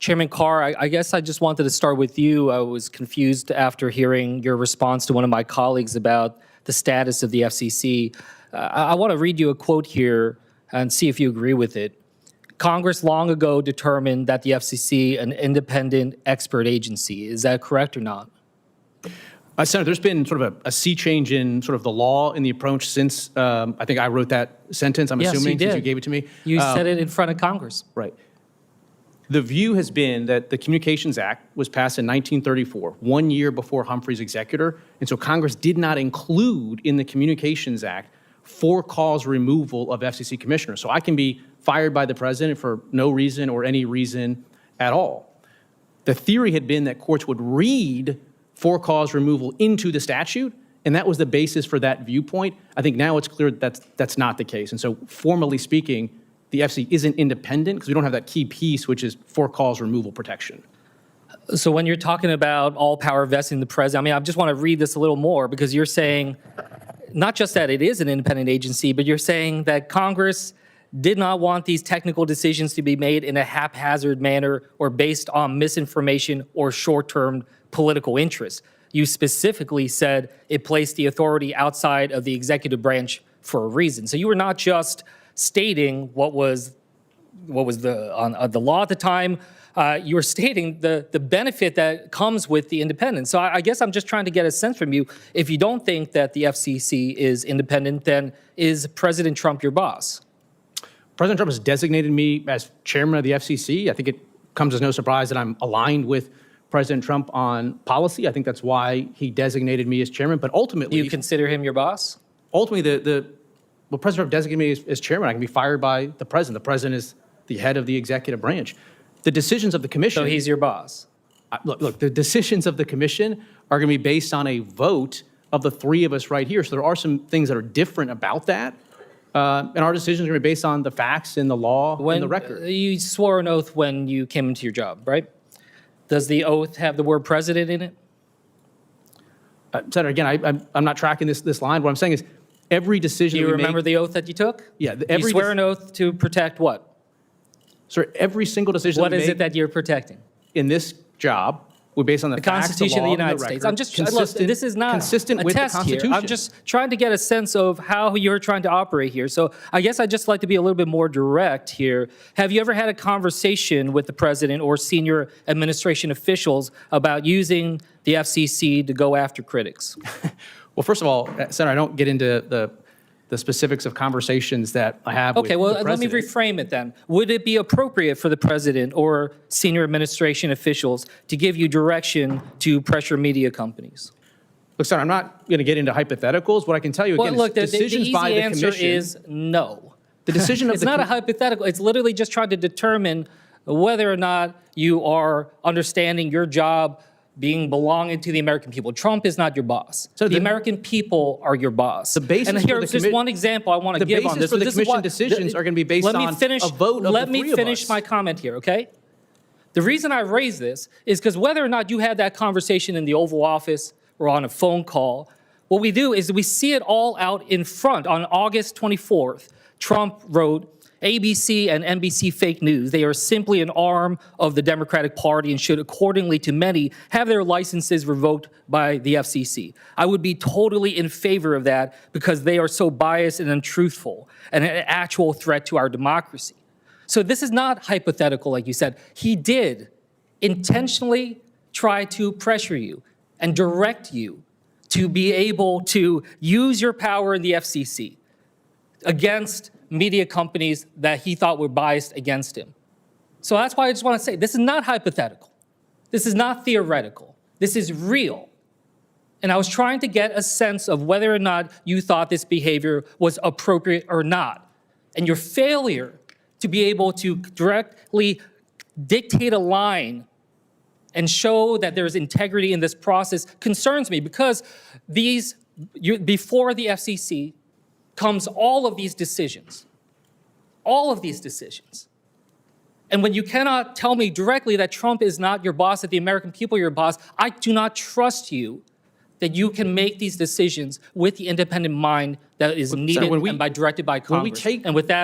Chairman Carr, I guess I just wanted to start with you. I was confused after hearing your response to one of my colleagues about the status of the FCC. I want to read you a quote here and see if you agree with it. Congress long ago determined that the FCC an independent expert agency. Is that correct or not? Senator, there's been sort of a sea change in sort of the law and the approach since I think I wrote that sentence, I'm assuming, since you gave it to me. You said it in front of Congress. Right. The view has been that the Communications Act was passed in 1934, 1 year before Humphrey's Executor, and so Congress did not include in the Communications Act for-cause removal of FCC commissioners. So I can be fired by the president for no reason or any reason at all. The theory had been that courts would read for-cause removal into the statute, and that was the basis for that viewpoint. I think now it's clear that that's not the case. And so formally speaking, the FCC isn't independent because we don't have that key piece, which is for-cause removal protection. So when you're talking about all power vesting in the president, I just want to read this a little more because you're saying not just that it is an independent agency, but you're saying that Congress did not want these technical decisions to be made in a haphazard manner or based on misinformation or short-term political interest. You specifically said it placed the authority outside of the executive branch for a reason. So you were not just stating what was the law at the time. You were stating the benefit that comes with the independence. So I guess I'm just trying to get a sense from you. If you don't think that the FCC is independent, then is President Trump your boss? President Trump has designated me as chairman of the FCC. I think it comes as no surprise that I'm aligned with President Trump on policy. I think that's why he designated me as chairman. But ultimately, do you consider him your boss? Ultimately, well, President Trump designated me as chairman. I can be fired by the president. The president is the head of the executive branch. The decisions of the commission. So he's your boss. Look, the decisions of the commission are going to be based on a vote of the three of us right here. So there are some things that are different about that. And our decisions are going to be based on the facts and the law and the record. You swore an oath when you came into your job, right? Does the oath have the word president in it? Senator, again, I'm not tracking this line. What I'm saying is every decision Do you that we remember the oath that you took? Yeah. You swear an oath to protect what? Sir, every single decision What is it that you're protecting? In this job, we're based on the facts, Constitution the law, of the United and the States. record, I'm just look, this is not consistent a with test the Constitution. here. I'm just trying to get a sense of how you're trying to operate here. So I guess I'd just like to be a little bit more direct here. Have you ever had a conversation with the president or senior administration officials about using the FCC to go after critics? Well, first of all, Senator, I don't get into the specifics of conversations that I have with the president. Let me reframe it then. Would it be appropriate for the president or senior administration officials to give you direction to pressure media companies? Look, Senator, I'm not going to get into hypotheticals. What I can tell you, again, is decisions by the commission. The easy answer is no. The decision of it's not a hypothetical. It's literally just trying to determine whether or not you are understanding your job belonging to the American people. Trump is not your boss. So the American people are your boss. The basis and here's just one example I want to give on this. The basis for the commission decisions are going to be based on a vote of the three of us. Let me finish my comment here, okay? The reason I raise this is because whether or not you had that conversation in the Oval Office or on a phone call, what we do is we see it all out in front. On August 24th, Trump wrote, ABC and NBC fake news. They are simply an arm of the Democratic Party and should, accordingly to many, have their licenses revoked by the FCC. I would be totally in favor of that because they are so biased and untruthful and an actual threat to our democracy. So this is not hypothetical, like you said. He did intentionally try to pressure you and direct you to be able to use your power in the FCC against media companies that he thought were biased against him. So that's why I just want to say, this is not hypothetical. This is not theoretical. This is real. And I was trying to get a sense of whether or not you thought this behavior was appropriate or not. And your failure to be able to directly dictate a line and show that there is integrity in this process concerns me because before the FCC, comes all of these decisions. And when you cannot tell me directly that Trump is not your boss, that the American people are your boss, I do not trust you that you can make these decisions with the independent mind that is needed and directed by Congress. And with that,